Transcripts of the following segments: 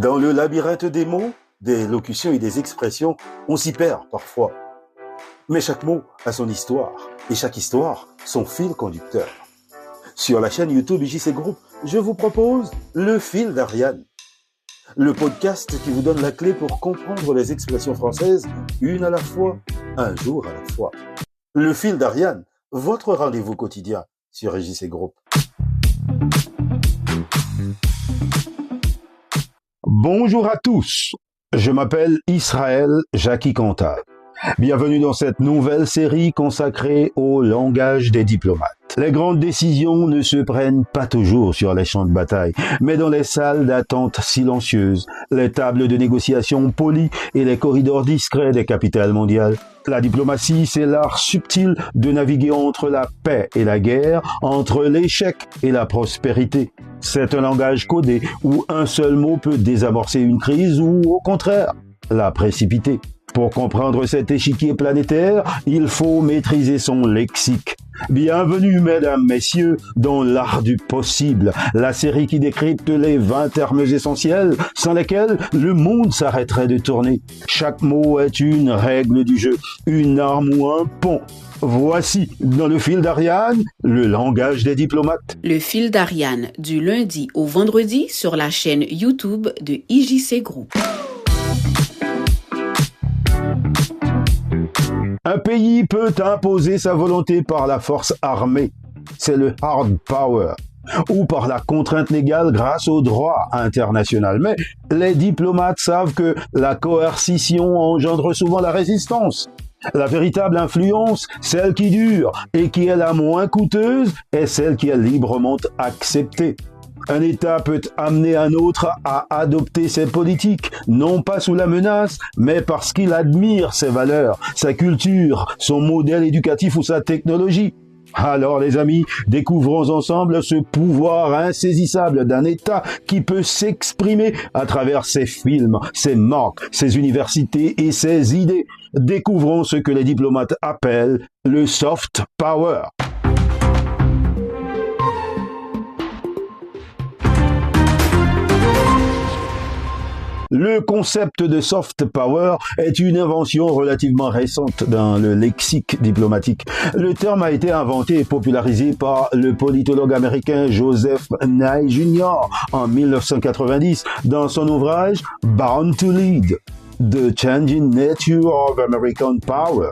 Dans le labyrinthe des mots, des locutions et des expressions, on s'y perd parfois. Mais chaque mot a son histoire, et chaque histoire, son fil conducteur. Sur la chaîne YouTube IJC Group, je vous propose Le Fil d'Ariane, le podcast qui vous donne la clé pour comprendre les expressions françaises, une à la fois, un jour à la fois. Le Fil d'Ariane, votre rendez-vous quotidien sur IJC Group. Bonjour à tous, je m'appelle Israël Jackie Cantal. Bienvenue dans cette nouvelle série consacrée au langage des diplomates. Les grandes décisions ne se prennent pas toujours sur les champs de bataille, mais dans les salles d'attente silencieuses, les tables de négociation polies et les corridors discrets des capitales mondiales. La diplomatie, c'est l'art subtil de naviguer entre la paix et la guerre, entre l'échec et la prospérité. C'est un langage codé où un seul mot peut désamorcer une crise ou, au contraire, la précipiter. Pour comprendre cet échiquier planétaire, il faut maîtriser son lexique. Bienvenue, mesdames, messieurs, dans l'art du possible, la série qui décrypte les 20 termes essentiels sans lesquels le monde s'arrêterait de tourner. Chaque mot est une règle du jeu, une arme ou un pont. Voici, dans le fil d'Ariane, le langage des diplomates. Le fil d'Ariane, du lundi au vendredi sur la chaîne YouTube de IJC Group. Un pays peut imposer sa volonté par la force armée, c'est le hard power, ou par la contrainte légale grâce au droit international. Mais les diplomates savent que la coercition engendre souvent la résistance. La véritable influence, celle qui dure et qui est la moins coûteuse, est celle qui est librement acceptée. Un État peut amener un autre à adopter ses politiques, non pas sous la menace, mais parce qu'il admire ses valeurs, sa culture, son modèle éducatif ou sa technologie. Alors les amis, découvrons ensemble ce pouvoir insaisissable d'un État qui peut s'exprimer à travers ses films, ses marques, ses universités et ses idées. Découvrons ce que les diplomates appellent le soft power. Le concept de soft power est une invention relativement récente dans le lexique diplomatique. Le terme a été inventé et popularisé par le politologue américain Joseph Nye Jr. en 1990 dans son ouvrage Born to Lead: The Changing Nature of American Power.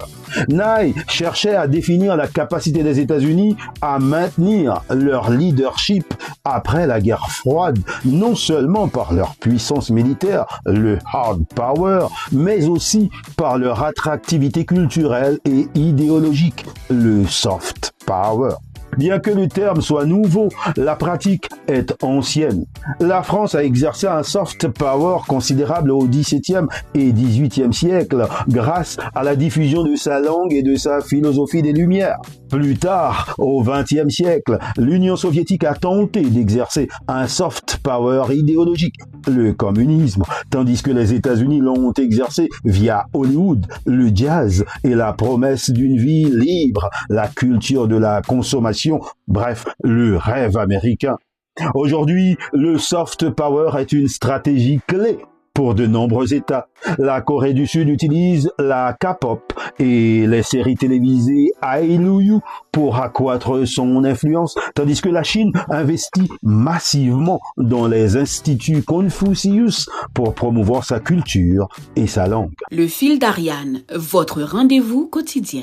Nye cherchait à définir la capacité des États-Unis à maintenir leur leadership après la guerre froide, non seulement par leur puissance militaire, le hard power, mais aussi par leur attractivité culturelle et idéologique, le soft power. Bien que le terme soit nouveau, la pratique est ancienne. La France a exercé un soft power considérable au XVIIe et XVIIIe siècle grâce à la diffusion de sa langue et de sa philosophie des Lumières. Plus tard, au XXe siècle, l'Union soviétique a tenté d'exercer un soft power idéologique, le communisme, tandis que les États-Unis l'ont exercé via Hollywood, le jazz et la promesse d'une vie libre, la culture de la consommation, bref, le rêve américain. Aujourd'hui, le soft power est une stratégie clé pour de nombreux États. La Corée du Sud utilise la K-pop et les séries télévisées Hallyu pour accroître son influence, tandis que la Chine investit massivement dans les instituts Confucius pour promouvoir sa culture et sa langue. Le fil d'Ariane, votre rendez-vous quotidien.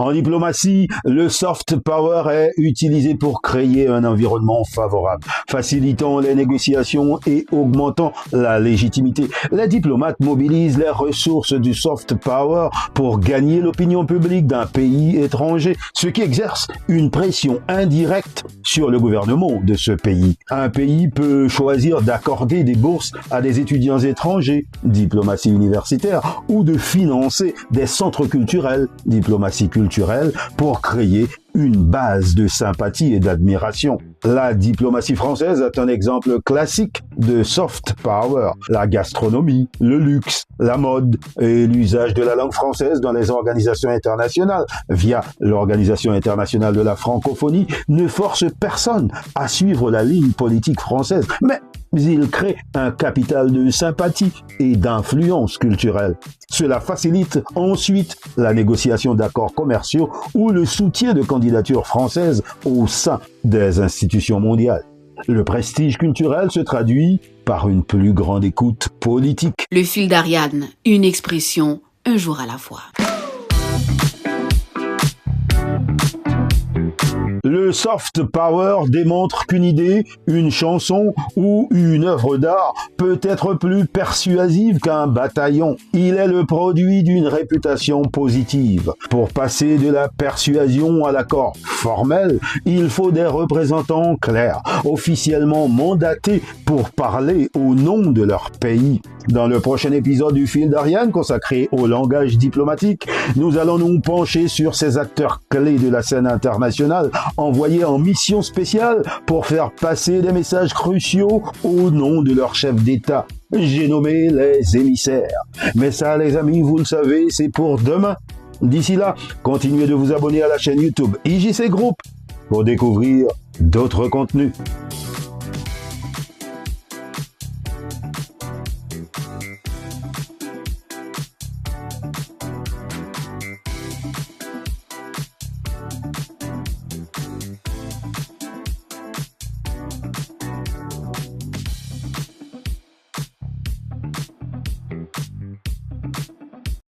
En diplomatie, le soft power est utilisé pour créer un environnement favorable, facilitant les négociations et augmentant la légitimité. Les diplomates mobilisent les ressources du soft power pour gagner l'opinion publique d'un pays étranger, ce qui exerce une pression indirecte sur le gouvernement de ce pays. Un pays peut choisir d'accorder des bourses à des étudiants étrangers, diplomatie universitaire, ou de financer des centres culturels, diplomatie culturelle. culturelle pour créer une base de sympathie et d'admiration. La diplomatie française est un exemple classique de soft power. La gastronomie, le luxe, la mode et l'usage de la langue française dans les organisations internationales via l'Organisation internationale de la francophonie ne force personne à suivre la ligne politique française, mais il crée un capital de sympathie et d'influence culturelle. Cela facilite ensuite la négociation d'accords commerciaux ou le soutien de candidatures françaises au sein des institutions mondiales. Le prestige culturel se traduit par une plus grande écoute politique. Le fil d'Ariane, une expression, un jour à la fois. Le soft power démontre qu'une idée, une chanson ou une œuvre d'art peut être plus persuasive qu'un bataillon. Il est le produit d'une réputation positive. Pour passer de la persuasion à l'accord formel, il faut des représentants clairs, officiellement mandatés pour parler au nom de leur pays. Dans le prochain épisode du fil d'Ariane consacré au langage diplomatique, nous allons nous pencher sur ces acteurs clés de la scène internationale envoyés en mission spéciale pour faire passer des messages cruciaux au nom de leur chef d'État. J'ai nommé les émissaires. Mais ça, les amis, vous le savez, c'est pour demain. D'ici là, continuez de vous abonner à la chaîne YouTube IJC Group pour découvrir d'autres contenus.